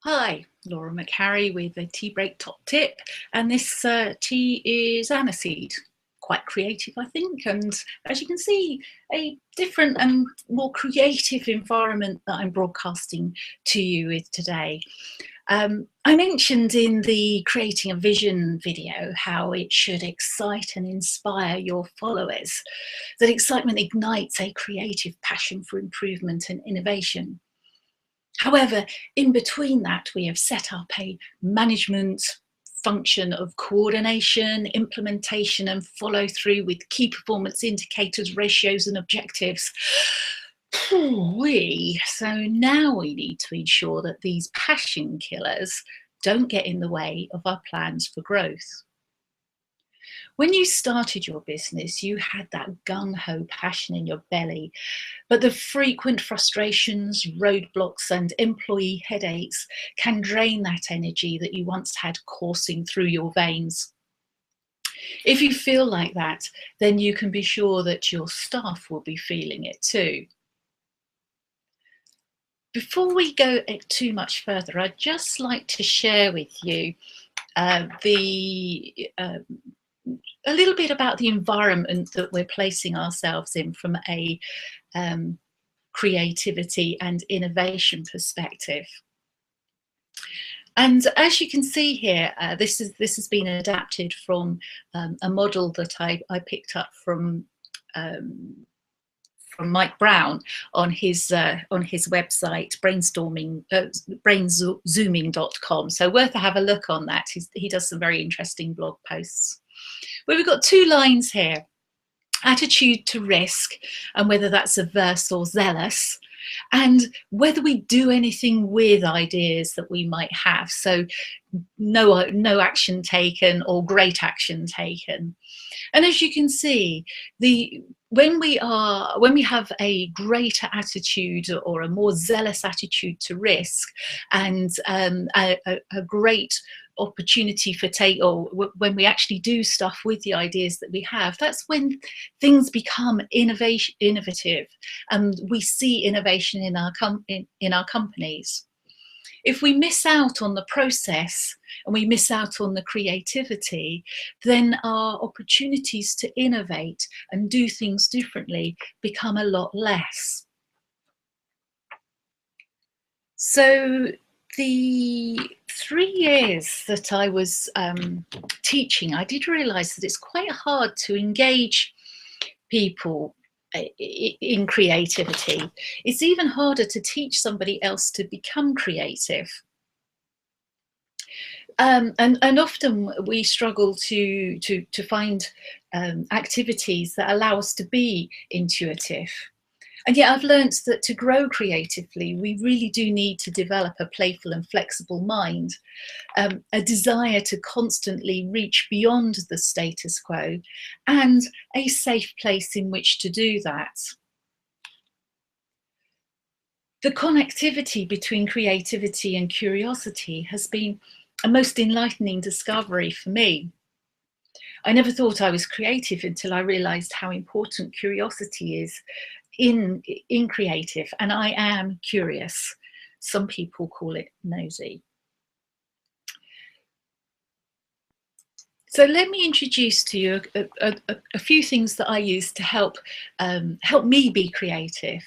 Hi, Laura McHarrie with a tea break top tip, and this tea is aniseed. Quite creative, I think, and as you can see, a different and more creative environment that I'm broadcasting to you with today. I mentioned in the Creating a Vision video how it should excite and inspire your followers, that excitement ignites a creative passion for improvement and innovation. However, in between that, we have set up a management function of coordination, implementation, and follow through with key performance indicators, ratios, and objectives. So now we need to ensure that these passion killers don't get in the way of our plans for growth. When you started your business, you had that gung-ho passion in your belly, but the frequent frustrations, roadblocks, and employee headaches can drain that energy that you once had coursing through your veins. If you feel like that, then you can be sure that your staff will be feeling it too. Before we go too much further, I'd just like to share with you a little bit about the environment that we're placing ourselves in from a creativity and innovation perspective. And as you can see here, this has been adapted from a model that I picked up from Mike Brown on his website, brainzooming.com. So worth to have a look on that. He does some very interesting blog posts. Well, we've got two lines here: attitude to risk, and whether that's averse or zealous, and whether we do anything with ideas that we might have. So no action taken or great action taken. And as you can see, when we have a greater attitude or a more zealous attitude to risk, and a great opportunity for when we actually do stuff with the ideas that we have, that's when things become innovative, and we see innovation in our companies. If we miss out on the process and we miss out on the creativity, then our opportunities to innovate and do things differently become a lot less. So the 3 years that I was teaching, I did realise that it's quite hard to engage people in creativity. It's even harder to teach somebody else to become creative. And often we struggle to find activities that allow us to be intuitive. And yet I've learned that to grow creatively, we really do need to develop a playful and flexible mind, a desire to constantly reach beyond the status quo, and a safe place in which to do that. The connectivity between creativity and curiosity has been a most enlightening discovery for me. I never thought I was creative until I realized how important curiosity is in creative, and I am curious. Some people call it nosy. So let me introduce to you a few things that I use to help me be creative.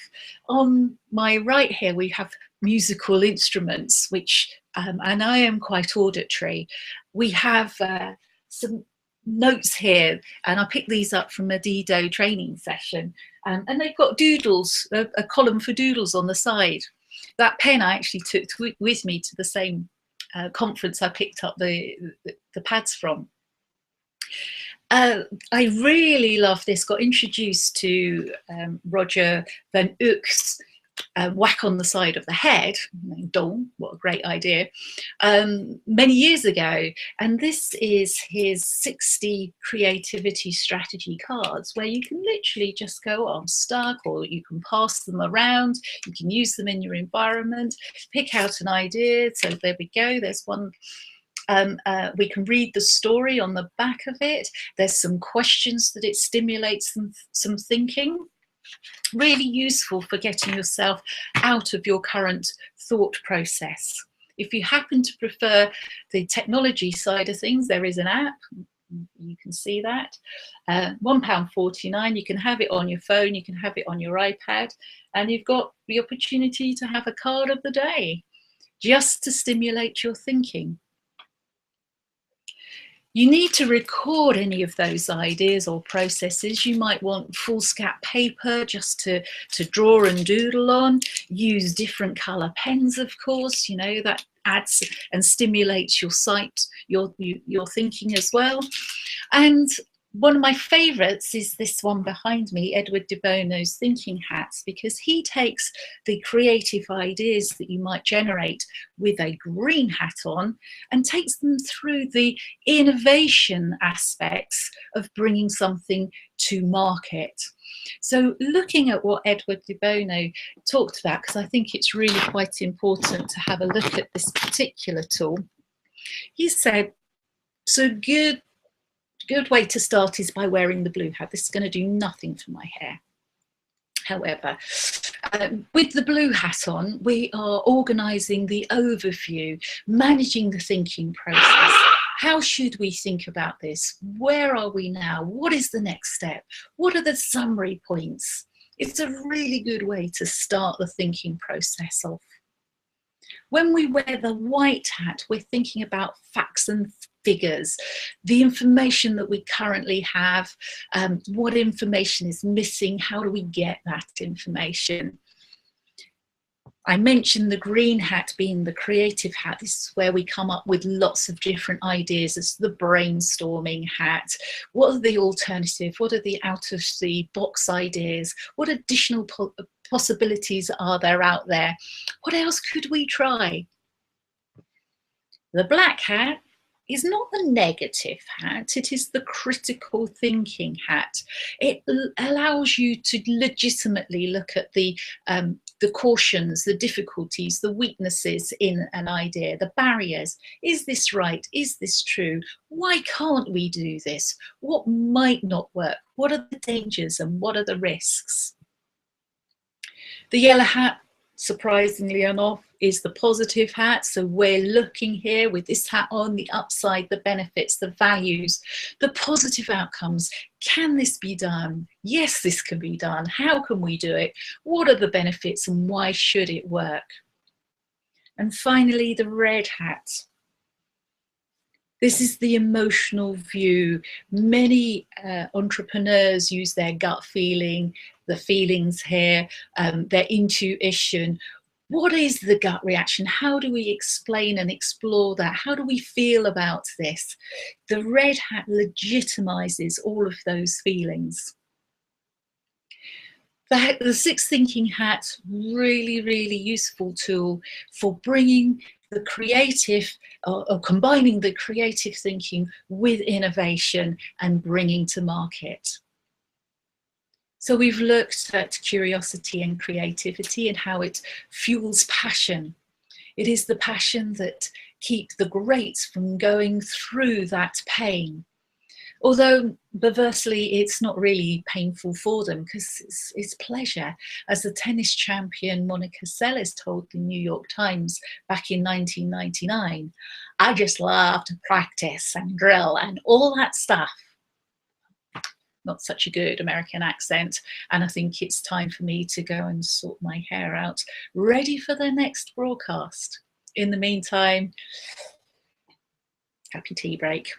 On my right here, we have musical instruments, which, and I am quite auditory. We have some notes here, and I picked these up from a Dido training session, and they've got doodles, a column for doodles on the side. That pen I actually took with me to the same conference I picked up the pads from. I really love this. Got introduced to Roger Van Ook's whack on the side of the head. Dong, what a great idea. Many years ago. And this is his 60 creativity strategy cards, where you can literally just go, I'm stuck, or you can pass them around. You can use them in your environment, pick out an idea. So there we go. There's one. We can read the story on the back of it. There's some questions that it stimulates some thinking. Really useful for getting yourself out of your current thought process. If you happen to prefer the technology side of things, there is an app. You can see that. £1.49, you can have it on your phone, you can have it on your iPad, and you've got the opportunity to have a card of the day just to stimulate your thinking. You need to record any of those ideas or processes. You might want foolscap paper just to draw and doodle on. Use different colour pens, of course, you know, that adds and stimulates your sight, your thinking as well. And one of my favourites is this one behind me, Edward de Bono's thinking hats, because he takes the creative ideas that you might generate with a green hat on and takes them through the innovation aspects of bringing something to market. So looking at what Edward de Bono talked about, because I think it's really quite important to have a look at this particular tool, he said, so good way to start is by wearing the blue hat. This is going to do nothing for my hair. However, with the blue hat on, we are organising the overview, managing the thinking process. How should we think about this? Where are we now? What is the next step? What are the summary points? It's a really good way to start the thinking process off. When we wear the white hat, we're thinking about facts and figures, the information that we currently have, what information is missing, how do we get that information? I mentioned the green hat being the creative hat. This is where we come up with lots of different ideas. It's the brainstorming hat. What are the alternatives? What are the out of the box ideas? What additional possibilities are there out there? What else could we try? The black hat is not the negative hat, it is the critical thinking hat. It allows you to legitimately look at the cautions, the difficulties, the weaknesses in an idea, the barriers. Is this right? Is this true? Why can't we do this? What might not work? What are the dangers and what are the risks? The yellow hat, surprisingly enough, is the positive hat. So we're looking here with this hat on, the upside, the benefits, the values, the positive outcomes. Can this be done? Yes, this can be done. How can we do it? What are the benefits and why should it work? And finally, the red hat. This is the emotional view. Many entrepreneurs use their gut feeling, the feelings here, their intuition. What is the gut reaction? How do we explain and explore that? How do we feel about this? The red hat legitimizes all of those feelings. The sixth thinking hat, really, really useful tool for bringing the creative or combining the creative thinking with innovation and bringing to market. So we've looked at curiosity and creativity and how it fuels passion. It is the passion that keeps the greats from going through that pain. Although perversely, it's not really painful for them because it's pleasure. As the tennis champion Monica Seles told the New York Times back in 1999, I just love to practice and drill and all that stuff. Not such a good American accent. And I think it's time for me to go and sort my hair out, ready for the next broadcast. In the meantime, happy tea break.